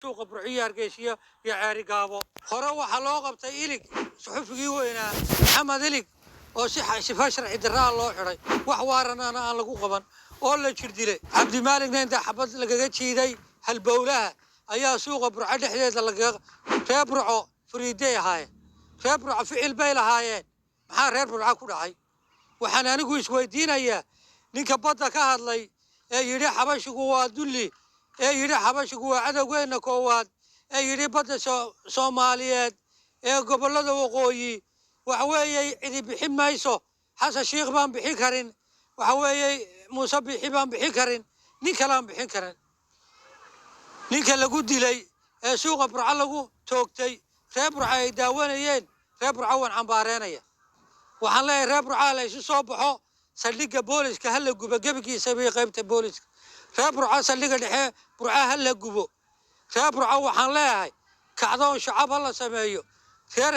suuqa burciyo hargeysiyo iyo ceeri gaabo hore waxaa loo qabtay ilig suxufigii weynaa maxamed ilig oo si sifa sharci darraa loo xiray wax waaranana aan lagu qaban oo la jir dilay cabdimaaligna inta xabad lagaga jiiday halbowlaha ayaa suuqa burco dhexdeeda lagaga reer burco fariiday ahaayeen reer burco ficil bay lahaayeen maxaa reer burco ku dhacay waxaan anigu isweydiinayaa ninka badda ka hadlay ee yidhi xabashigu waa dulli ee yidhi xabashigu waa cadowgeenna koowaad ee yidhi badda soomaaliyeed ee gobollada waqooyi waxa weeye cidi bixin mayso xasan shiikh baan bixin karin waxa weeye muuse bixi baan bixin karin nin kalaan bixin karin ninka lagu dilay ee suuqa burco lagu toogtay reer burco ay daawanayeen reer burco waan cambaareenaya waxaan leeyahay reer burco la isu soo baxo saldhigga booliska ha la gubo gebigiisa bay qaybta booliska reer burco saldhigga dhexe burco ha la gubo reer burco waxaan leeyahay kacdoon shacab ha la sameeyo reer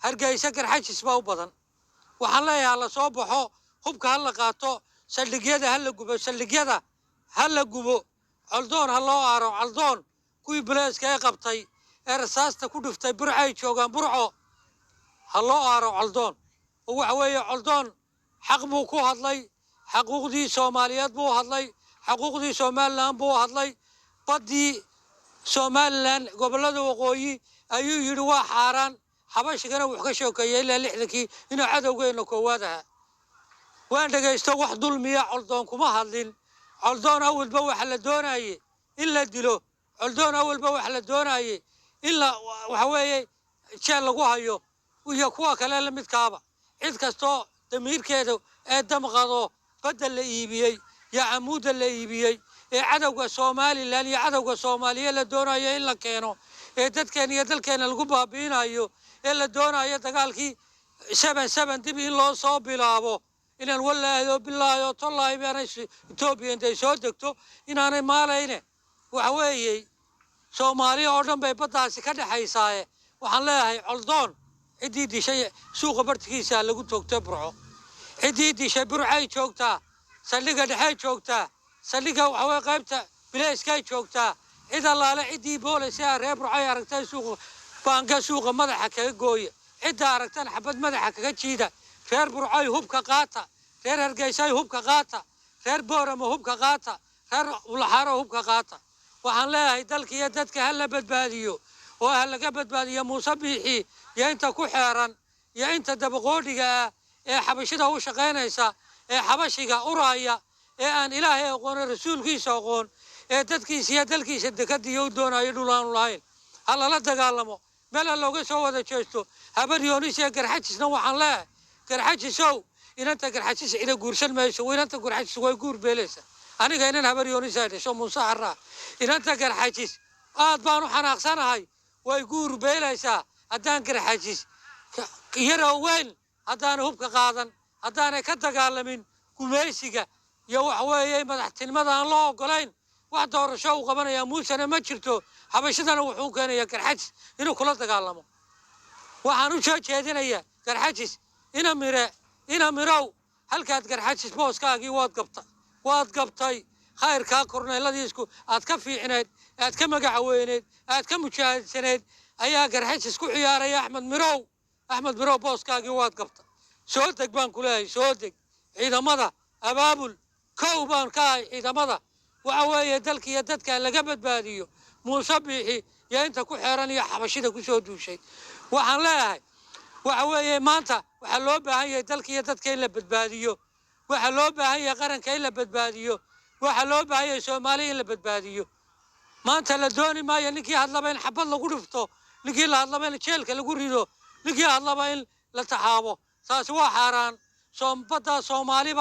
hargeysa garxajis baa u badan waxaan leeyahay la soo baxo hubka ha la qaato saldhigyada ha la gubo saldhigyada ha la gubo coldoon ha loo aaro coldoon kuwii buleeska ee qabtay ee rasaasta ku dhiftay burcay joogaan burco ha loo aaro coldoon oo waxa weeye coldoon xaq buu ku hadlay xaquuqdii soomaaliyeed buu hadlay xaquuqdii somalilan buu hadlay baddii somalilan gobollada waqooyi ayuu yidhi waa xaaraan xabashigana wux ka sheekeeyey ilaa 60kii inuu cadowgeenna koowaad ahaa waan dhegaysto wax dulmiya coldoon kuma hadlin coldoon awalba waxa la doonayey in la dilo coldoon awalba waxa la doonayey in la waxa weeye jeel lagu hayo iyo kuwa kale la midkaaba cid kastoo damiirkeeda ee damqado badda la iibiyey iyo camuudda la iibiyey ee cadowga somalilan iyo cadowga soomaaliya la doonayo in la keeno ee dadkeena iyo dalkeena lagu baabi'inayo ee la doonayo dagaalkii 7 dib in loo soo bilaabo inaan wallaahi bilaahi tollaahi baanay Itoobiya intay soo degto inaanay maalayne waxa weeye Soomaaliya oo dhan bay baddaasi ka dhaxaysaaye waxaan leeyahay coldoon ciddii dishay suuqa bartigiisa lagu toogtay burco ciddii dishay burcay joogtaa saldhigga dhexe joogtaa saldhigga waxa weeye qaybta bileeskay joogtaa cid allaale ciddii boolis ee reer burcay aragtay suuqa baanka suuqa madaxa kaga gooya cidda aragtan xabad madaxa kaga jiida reer burcay hubka qaata reer hargeysay hubka qaata reer boorama hubka qaata reer ulaxaaro hubka qaata waxaan leeyahay dalka iyo dadka ha la badbaadiyo oo ha laga badbaadiyo muuse biixi iyo inta ku xeeran iyo inta dabaqoodhiga ah ee xabashida u shaqaynaysa ee xabashiga uraya ee aan ilaahay aqoon rasuulkiisa aqoon ee dadkiisa iyo dalkiisa dekadiyo u doonayo dhul aan lahayn ha lala dagaalamo meel looga soo wada jeesto habar yoonis iyo garxajisna waxaan leeyahay garxajisow inanta garxajis cida guursan mayso inanta garxajis way guur beelaysa aniga inan habar yoonis ay dhasho muuse xarraa inanta garxajis aad baan u xanaaqsanahay way guur beelaysaa haddaan garxajis yarow weyn haddaan hubka qaadan haddaanay ka dagaalamin gumaysiga iyo waxa weeye madaxtinimada aan loo ogolayn wax doorasho u qabanaya muusena ma jirto xabashadana wuxuu keenayaa garxajis inuu kula dagaalamo waxaan u soo jeedinayaa garxajis ina mirow halkaad garxajis booskaagii waad gabtay khayrkaa korneeladiisku aad ka fiicneed aad ka magaca weyneed aad ka mujaahidsaneed ayaa garxajis ku ciyaaraya axmed mirow booskaagii waad gabta soo deg baan ku leeyahay soo deg ciidamada abaabul kow baan ka ahay ciidamada waxa weeye dalka iyo dadka laga badbaadiyo muuse biixi iyo inta ku xeeran iyo xabashida ku soo duushay waxaan leeyahay waxa weeye maanta waxaa loo baahan yahay dalka iyo dadka in la badbaadiyo waxaa loo baahan yahay qaranka in la badbaadiyo waxaa loo baahan yahay soomaaliya in la badbaadiyo maanta la dooni maayo ninkii hadlaba in xabad lagu dhifto ninkii la hadlaba in jeelka lagu rido ninkii hadlaba in la taxaabo taasi waa xaaraan baddaa soomaali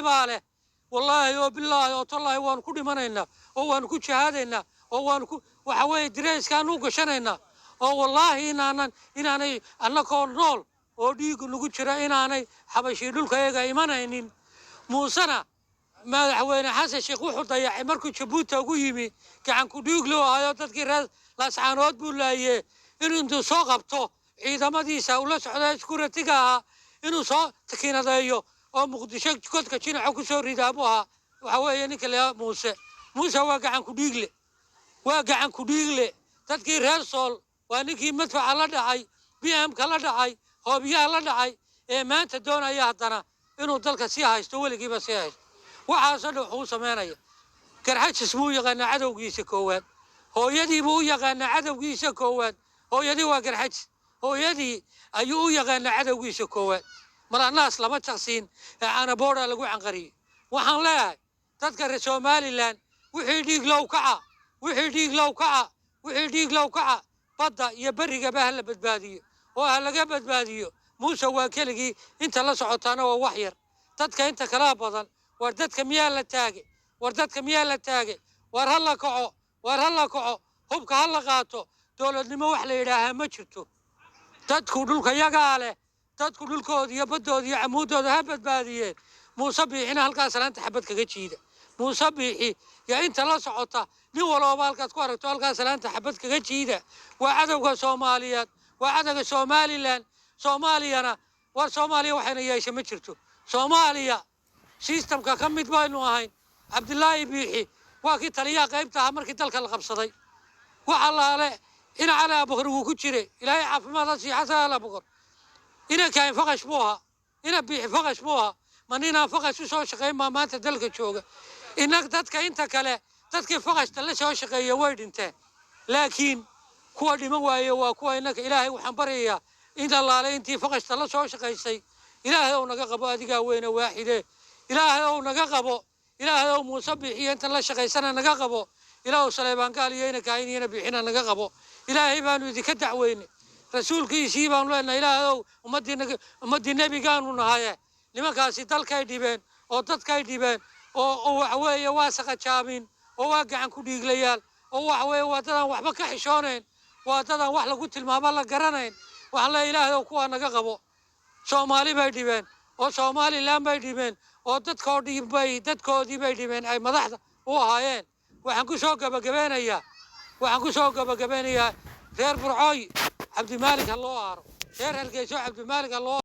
baa leh wallaahi oo bilaahi oo tallaahi waanu ku dhimanaynaa oo waanu ku jihaadaynaa oo waxa weeye direyskaanu u gashanaynaa oo wallaahi inaanay annakoo nool oo dhiig nagu jira inaanay xabashii dhulkayaga imanaynin muusena madaxweyne xasan sheekh wuxuu dayacay markuu jabuuti ugu yimi gacan ku dhiig loo ahayo dadkii reer laascaanood buu laayee inuu soo qabto ciidamadiisa ula socda iskuratiga ahaa inuu soo takiinadeeyo oo muqdisho godka jinaca ku soo ridaa buu ahaa waxa weeye ninka la muuse waa gacan ku dhiigle وقعن كديغلي تدكي ريرسول وانكي مدفع على دعي بيهم كلا دعي هو بيها لا دعي ما انت دون اياه هدنا انو دلك سيها يستولي كيبا سيها وحاسد وحو سمينيا كرحج اسمو يغنى عدوغيسا كواد هو يدي بو يغنى عدوغيسا كواد هو يدي وكرحج هو يدي ايو يغنى عدوغيسا كواد مرا الناس لما تقسين انا بورا لقو عنقري وحان لا تذكر سوماليلان وحي ديق لو كعا وحي ديق لو كعا وحي ديق لو كعا بدا يبرق بهلا بدباديو وهلا بدباديو موسى واكلغي انت لا سعوتانا ووحير dadka inta kala badan war dadka miyaa la taagay war dadka miyaa la taagay war halla kaco hubka halla qaato dowladnimo wax la yidhaahaa ma jirto dadku dhulka yagaa leh dadku dhulkooda iyo baddooda iyo camuudooda ha badbaadiyeen muuse biixina halkaas salaanta xabad kaga jiida muuse biixi yaa inta la socota nin walooba halkaad ku aragto halkaas salaanta xabad kaga jiida waa cadowga soomaaliyeed waa cadowga somalilan soomaaliyana war soomaaliya waxayna yeesha ma jirto soomaaliya sistamka ka mid baynu ahayn cabdilaahi biixi waa kii taliyaha qaybta ahaa markii dalka la qabsaday waxa laale ina cali abukar wuu ku jiray ilaahay caafimaad ha sii xasan al abukar ina kayn faqash buu ahaa ina biixi faqash buu ahaa ma ninaan faqash u soo shaqayn baa maanta dalka jooga inag dadka inta kale dadkii faqashta la soo shaqeeya way dhinteen laakiin kuwa dhiman waaye waa kuwa inaka ilaahay waxaan baryayaa in allaale intii faqashta la soo shaqaysay ilaahay oo naga qabo adigaa weyne waaxide ilaahay oo naga qabo ilaahay oo muuse biixiyo inta la shaqaysana naga qabo ilaahu saleebaan gaaliyeyna kaayiniyana biixina naga qabo ilaahay baanu idinka dacweyne rasuulkiisii baanu leenahay ilaahay oo ummaddii nebigaanu nahaye nimankaasi dalkay dhibeen oo dadkay dhibeen oo waxa weeye waa saqajaabin oo waa gacan ku dhiiglayaal oo waxa weeye waa dadaan waxba ka xishoonayn waa dadaan wax lagu tilmaamo la garanayn waxaan leeyahay ilaahay oo kuwaa naga qabo soomaali bay dhibeen oo somalilan bay dhibeen oo dadkoodii bay dhibeen ay madaxda u ahaayeen waxaan ku soo gabagabeynayaa reer burcooy cabdimaalik ha loo aaro reer hargeyso cabdimaalik ha loo